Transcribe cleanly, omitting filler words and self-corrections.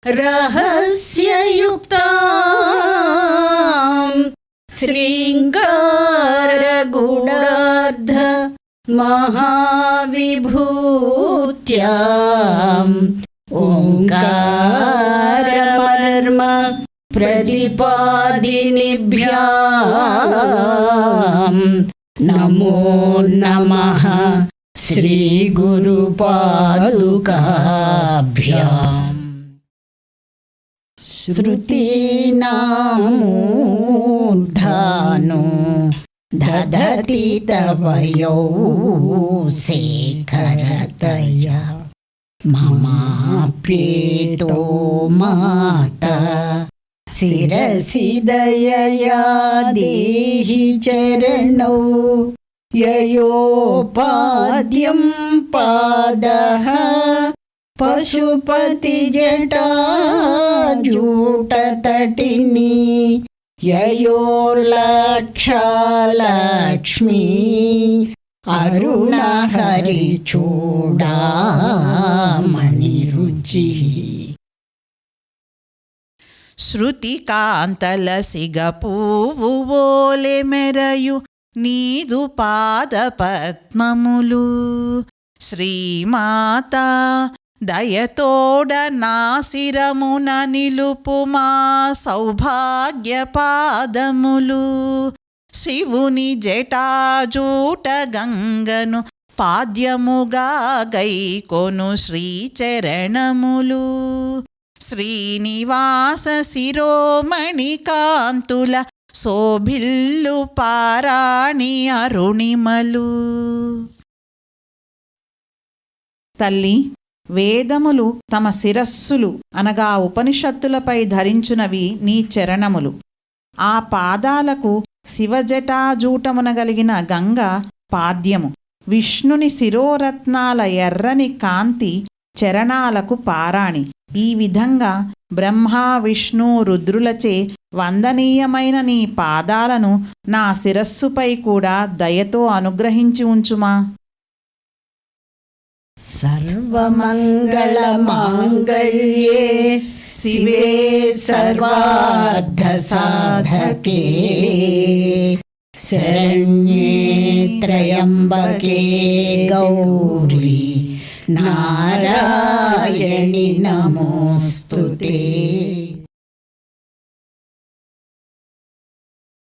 रहस्ययुक्तां श्रृङ्गारगूढार्ध महाविभूत्याम् ओङ्कारमर्म प्रतिपादिनिभ्याम् नमो नमः श्रीगुरुपादुकाभ्याम्। श्रुतीनामूर्धानो दधति तवयो शेखरतया ममाप्येतो माता शिरसि दयया देहि चरणौ ययोपाद्यं पादः पशुपतिजटाजूटतटिनी ययोर्लक्षालक्ष्मी अरुणहरिचूडामणिरुचिः। శృతికాంతలసిగపువ్వువోలె మెరయు నీదు పాదపద్మములు శ్రీమాతా దయతోడ నాసిరమున నిలుపు మా సౌభాగ్య పాదములు శివుని జటాజూట గంగను పాద్యముగా గైకొను శ్రీచరణములు శ్రీనివాస శిరోమణి కాంతుల శోభిల్లు పారాణి అరుణిమలు. తల్లి, వేదములు తమ శిరస్సులు అనగా ఉపనిషత్తులపై ధరించునవి నీ చరణములు. ఆ పాదాలకు శివజటాజూటమునగలిగిన గంగ పాద్యము. విష్ణుని శిరోరత్నాల ఎర్రని కాంతి చరణాలకు పారాణి. ఈ విధంగా బ్రహ్మ విష్ణు రుద్రులచే వందనీయమైన నీ పాదాలను నా శిరస్సుపై కూడా దయతో అనుగ్రహించి ఉంచుమా. సర్వమంగళమాంగళ్యే శివే సర్వార్థసాధకే శరణ్యే త్రయంబకే గౌరీ నారాయణి నమోస్తుతే.